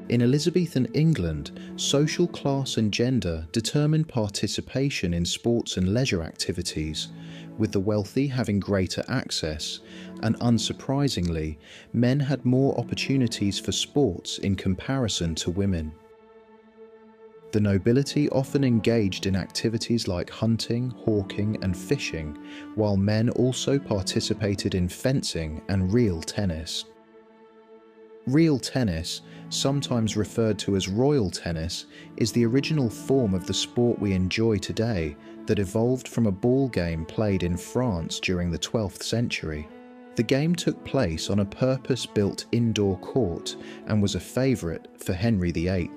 In Elizabethan England, social class and gender determined participation in sports and leisure activities, with the wealthy having greater access, and unsurprisingly, men had more opportunities for sports in comparison to women. The nobility often engaged in activities like hunting, hawking, and fishing, while men also participated in fencing and real tennis. Real tennis, sometimes referred to as royal tennis, is the original form of the sport we enjoy today that evolved from a ball game played in France during the 12th century. The game took place on a purpose-built indoor court and was a favourite for Henry VIII.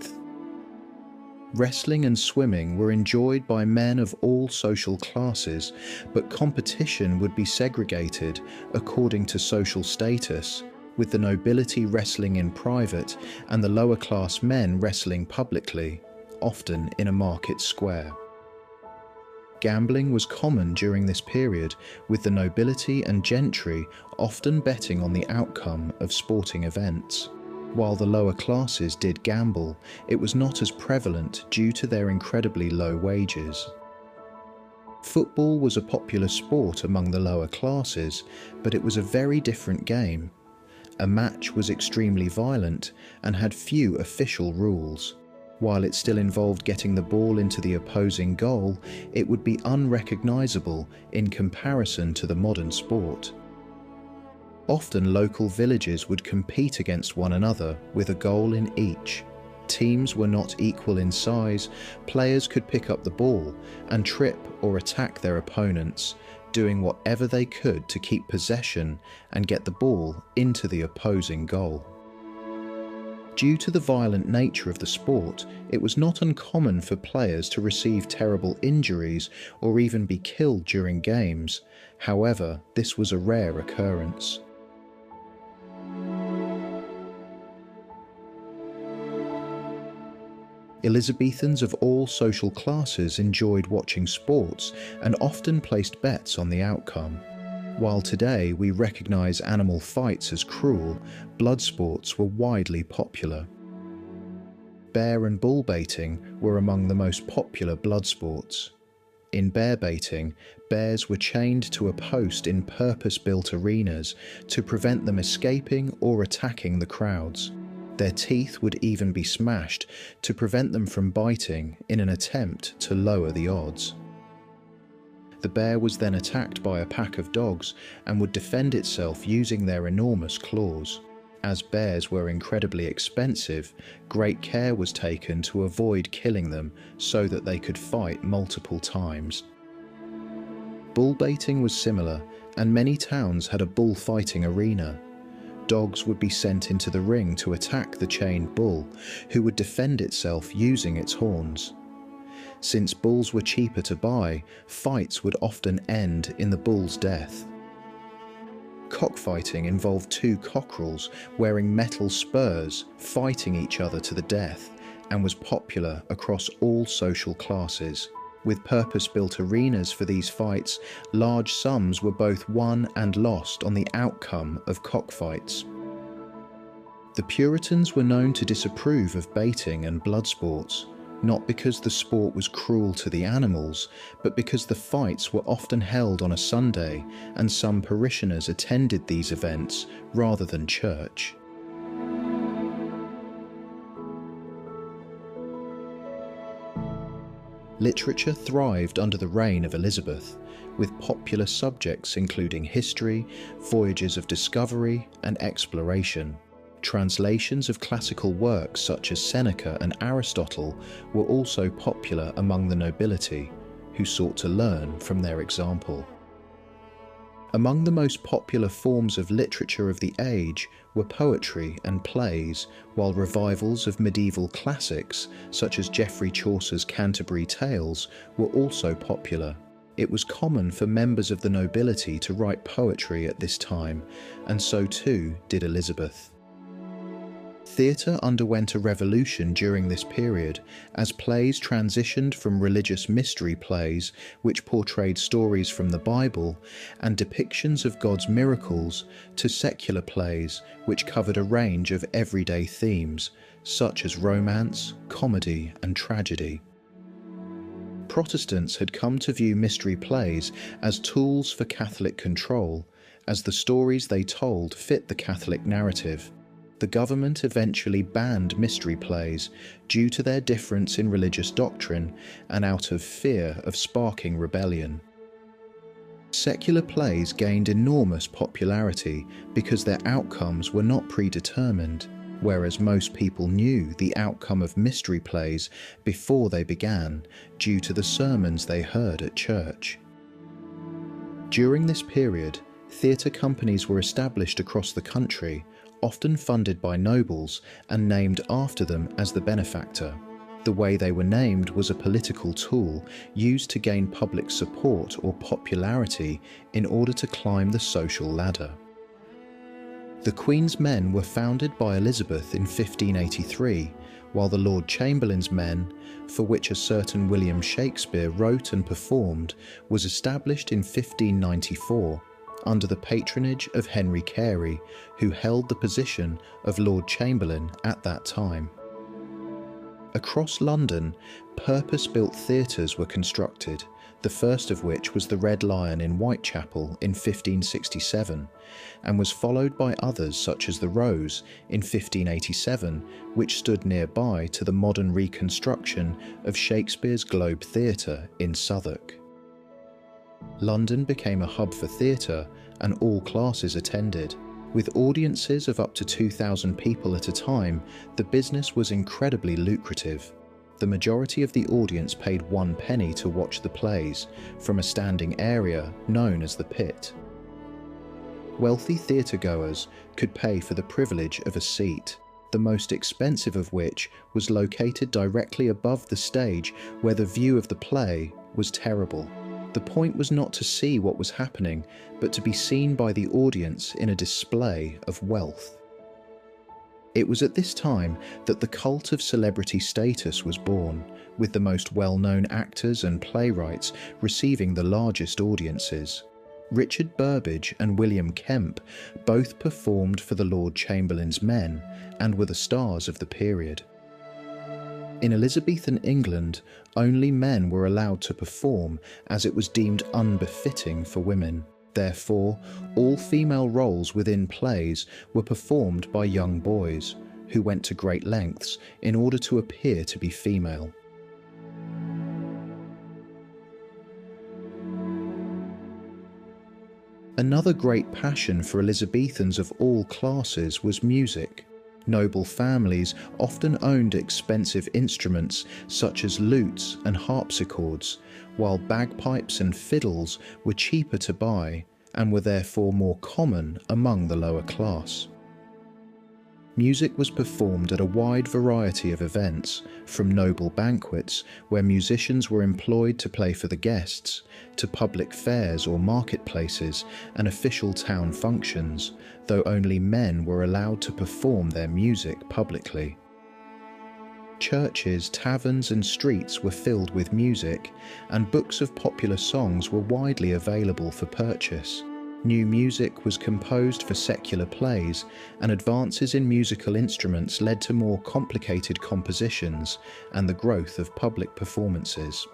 Wrestling and swimming were enjoyed by men of all social classes, but competition would be segregated according to social status, with the nobility wrestling in private and the lower class men wrestling publicly, often in a market square. Gambling was common during this period, with the nobility and gentry often betting on the outcome of sporting events. While the lower classes did gamble, it was not as prevalent due to their incredibly low wages. Football was a popular sport among the lower classes, but it was a very different game. A match was extremely violent and had few official rules. While it still involved getting the ball into the opposing goal, it would be unrecognisable in comparison to the modern sport. Often local villages would compete against one another with a goal in each. Teams were not equal in size, players could pick up the ball and trip or attack their opponents, doing whatever they could to keep possession and get the ball into the opposing goal. Due to the violent nature of the sport, it was not uncommon for players to receive terrible injuries or even be killed during games. However, this was a rare occurrence. Elizabethans of all social classes enjoyed watching sports and often placed bets on the outcome. While today we recognise animal fights as cruel, blood sports were widely popular. Bear and bull baiting were among the most popular blood sports. In bear baiting, bears were chained to a post in purpose-built arenas to prevent them escaping or attacking the crowds. Their teeth would even be smashed to prevent them from biting in an attempt to lower the odds. The bear was then attacked by a pack of dogs and would defend itself using their enormous claws. As bears were incredibly expensive, great care was taken to avoid killing them so that they could fight multiple times. Bull baiting was similar, and many towns had a bullfighting arena. Dogs would be sent into the ring to attack the chained bull, who would defend itself using its horns. Since bulls were cheaper to buy, fights would often end in the bull's death. Cockfighting involved two cockerels wearing metal spurs fighting each other to the death, and was popular across all social classes. With purpose-built arenas for these fights, large sums were both won and lost on the outcome of cockfights. The Puritans were known to disapprove of baiting and blood sports, not because the sport was cruel to the animals, but because the fights were often held on a Sunday and some parishioners attended these events rather than church. Literature thrived under the reign of Elizabeth, with popular subjects including history, voyages of discovery and exploration. Translations of classical works such as Seneca and Aristotle were also popular among the nobility, who sought to learn from their example. Among the most popular forms of literature of the age were poetry and plays, while revivals of medieval classics, such as Geoffrey Chaucer's Canterbury Tales, were also popular. It was common for members of the nobility to write poetry at this time, and so too did Elizabeth. Theatre underwent a revolution during this period as plays transitioned from religious mystery plays, which portrayed stories from the Bible and depictions of God's miracles, to secular plays, which covered a range of everyday themes, such as romance, comedy, and tragedy. Protestants had come to view mystery plays as tools for Catholic control, as the stories they told fit the Catholic narrative. The government eventually banned mystery plays due to their difference in religious doctrine and out of fear of sparking rebellion. Secular plays gained enormous popularity because their outcomes were not predetermined, whereas most people knew the outcome of mystery plays before they began due to the sermons they heard at church. During this period, theatre companies were established across the country, often funded by nobles and named after them as the benefactor. The way they were named was a political tool used to gain public support or popularity in order to climb the social ladder. The Queen's Men were founded by Elizabeth in 1583, while the Lord Chamberlain's Men, for which a certain William Shakespeare wrote and performed, was established in 1594, under the patronage of Henry Carey, who held the position of Lord Chamberlain at that time. Across London, purpose-built theatres were constructed, the first of which was the Red Lion in Whitechapel in 1567, and was followed by others such as the Rose in 1587, which stood nearby to the modern reconstruction of Shakespeare's Globe Theatre in Southwark. London became a hub for theatre, and all classes attended. With audiences of up to 2,000 people at a time, the business was incredibly lucrative. The majority of the audience paid 1 penny to watch the plays, from a standing area known as the pit. Wealthy theatre-goers could pay for the privilege of a seat, the most expensive of which was located directly above the stage, where the view of the play was terrible. The point was not to see what was happening, but to be seen by the audience in a display of wealth. It was at this time that the cult of celebrity status was born, with the most well-known actors and playwrights receiving the largest audiences. Richard Burbage and William Kemp both performed for the Lord Chamberlain's Men and were the stars of the period. In Elizabethan England, only men were allowed to perform, as it was deemed unbefitting for women. Therefore, all female roles within plays were performed by young boys, who went to great lengths in order to appear to be female. Another great passion for Elizabethans of all classes was music. Noble families often owned expensive instruments such as lutes and harpsichords, while bagpipes and fiddles were cheaper to buy and were therefore more common among the lower class. Music was performed at a wide variety of events, from noble banquets where musicians were employed to play for the guests, to public fairs or marketplaces and official town functions, though only men were allowed to perform their music publicly. Churches, taverns and streets were filled with music, and books of popular songs were widely available for purchase. New music was composed for secular plays, and advances in musical instruments led to more complicated compositions and the growth of public performances.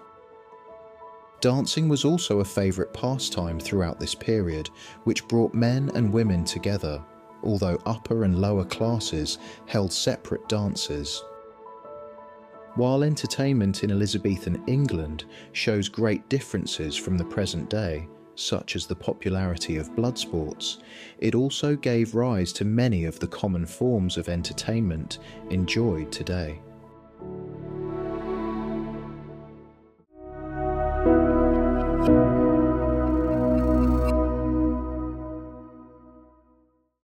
Dancing was also a favourite pastime throughout this period, which brought men and women together, although upper and lower classes held separate dances. While entertainment in Elizabethan England shows great differences from the present day, such as the popularity of blood sports, it also gave rise to many of the common forms of entertainment enjoyed today.